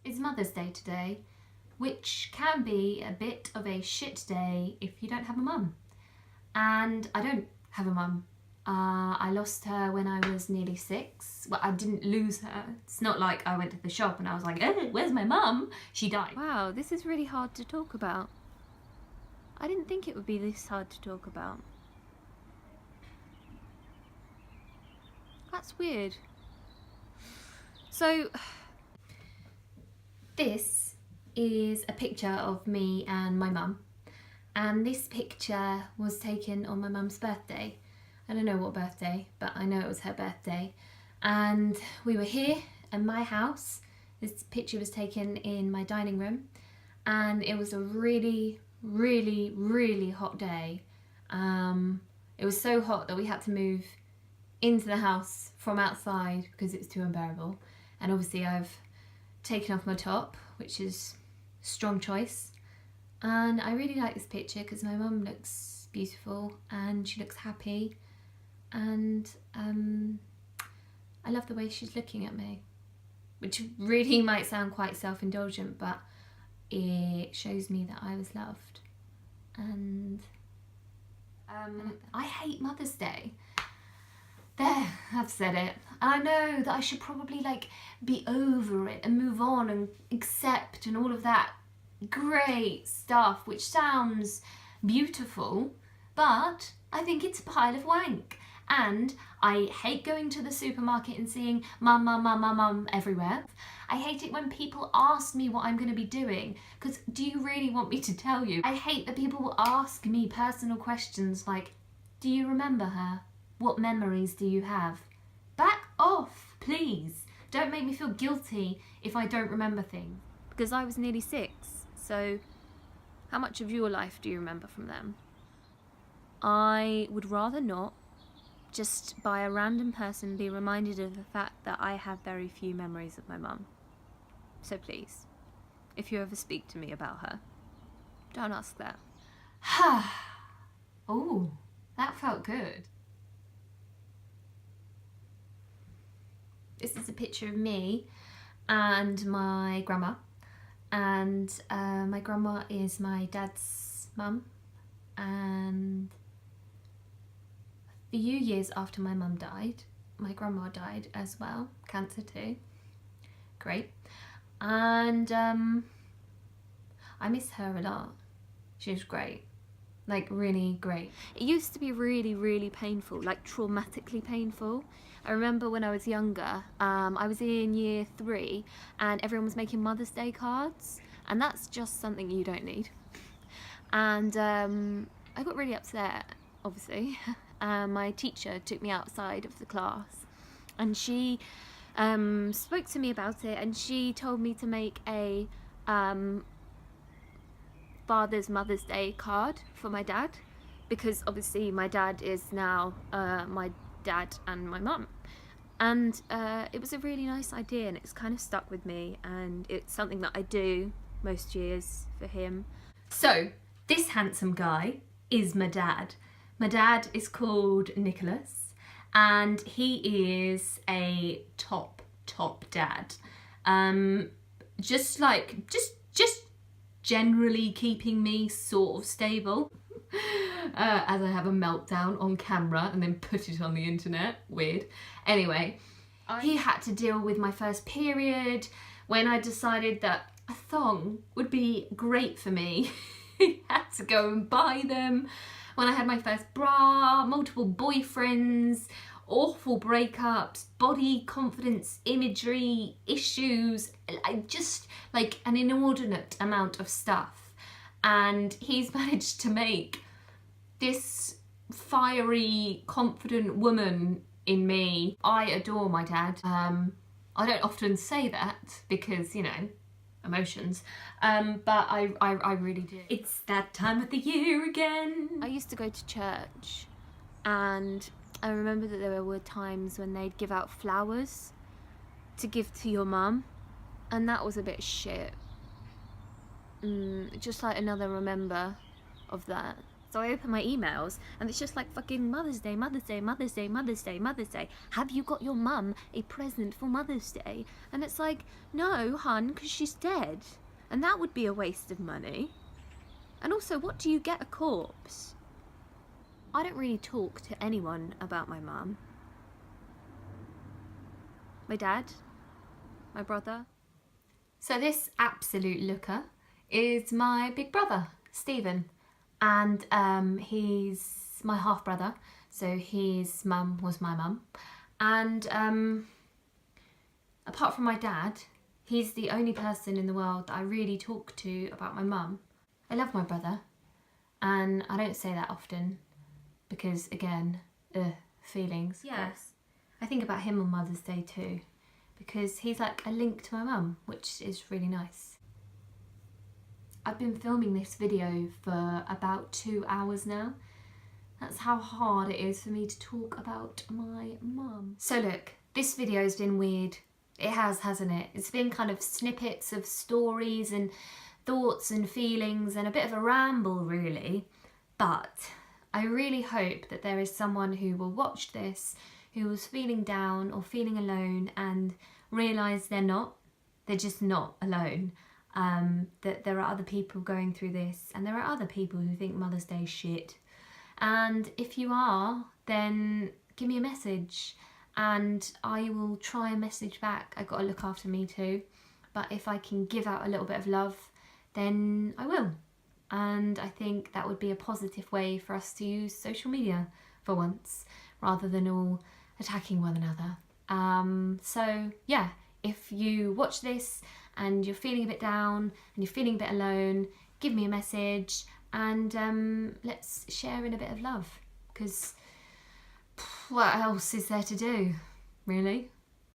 It's Mother's Day today, which can be a bit of a shit day if you don't have a mum. And I don't have a mum. I lost her when I was nearly 6. Well, I didn't lose her. It's not like I went to the shop and I was like, oh, where's my mum? She died. Wow, this is really hard to talk about. I didn't think it would be this hard to talk about. That's weird. So, this is a picture of me and my mum. And this picture was taken on my mum's birthday. I don't know what birthday, but I know it was her birthday. And we were here in my house. This picture was taken in my dining room. And it was a really, really, really hot day. It was so hot that we had to move into the house from outside because it was too unbearable. And obviously I've taken off my top, which is a strong choice. And I really like this picture because my mum looks beautiful and she looks happy. And I love the way she's looking at me, which really might sound quite self-indulgent, but it shows me that I was loved. And I hate Mother's Day. There, I've said it. And I know that I should probably be over it and move on and accept and all of that great stuff, which sounds beautiful, but I think it's a pile of wank. And I hate going to the supermarket and seeing mum, mum, mum, mum, mum everywhere. I hate it when people ask me what I'm going to be doing, because do you really want me to tell you? I hate that people will ask me personal questions like, do you remember her? What memories do you have? Back off, please. Don't make me feel guilty if I don't remember things. because I was nearly 6, so how much of your life do you remember from them? I would rather not, just by a random person, be reminded of the fact that I have very few memories of my mum. So please, if you ever speak to me about her, don't ask that. Oh, that felt good. This is a picture of me and my grandma. And my grandma is my dad's mum. And a few years after my mum died, my grandma died as well, cancer too. Great. And I miss her a lot. She was great. Really great. It used to be really, really painful, traumatically painful. I remember when I was younger, I was in year 3 and everyone was making Mother's Day cards, and that's just something you don't need. And I got really upset, obviously. My teacher took me outside of the class and she spoke to me about it, and she told me to make a father's Mother's Day card for my dad, because obviously my dad is now my dad and my mum. And it was a really nice idea, and it's kind of stuck with me, and it's something that I do most years for him. So this handsome guy is my dad. My dad is called Nicholas, and he is a top dad. Just generally keeping me sort of stable. As I have a meltdown on camera and then put it on the internet. Weird. Anyway, he had to deal with my first period when I decided that a thong would be great for me. He had to go and buy them. When I had my first bra, multiple boyfriends, awful breakups, body confidence imagery issues, just an inordinate amount of stuff. And he's managed to make this fiery, confident woman in me. I adore my dad. I don't often say that because, emotions, but I really do. It's that time of the year again. I used to go to church, and I remember that there were times when they'd give out flowers to give to your mum, and that was a bit shit. Just another remember of that. So I open my emails and it's just like fucking Mother's Day, Mother's Day, Mother's Day, Mother's Day, Mother's Day. Have you got your mum a present for Mother's Day? And it's like, no, hun, because she's dead. And that would be a waste of money. And also, what do you get a corpse? I don't really talk to anyone about my mum. My dad, my brother. So this absolute looker is my big brother, Stephen. And he's my half brother, so his mum was my mum. And apart from my dad, he's the only person in the world that I really talk to about my mum. I love my brother, and I don't say that often because, again, feelings. Yes. I think about him on Mother's Day too, because he's like a link to my mum, which is really nice. I've been filming this video for about 2 hours now. That's how hard it is for me to talk about my mum. So look, this video's been weird. It has, hasn't it? It's been kind of snippets of stories and thoughts and feelings and a bit of a ramble, really. But I really hope that there is someone who will watch this who was feeling down or feeling alone and realise they're just not alone. That there are other people going through this, and there are other people who think Mother's Day is shit. And if you are, then give me a message and I will try and message back. I've got to look after me too, but if I can give out a little bit of love, then I will. And I think that would be a positive way for us to use social media for once, rather than all attacking one another. So yeah, if you watch this and you're feeling a bit down and you're feeling a bit alone, give me a message and let's share in a bit of love, because what else is there to do, really?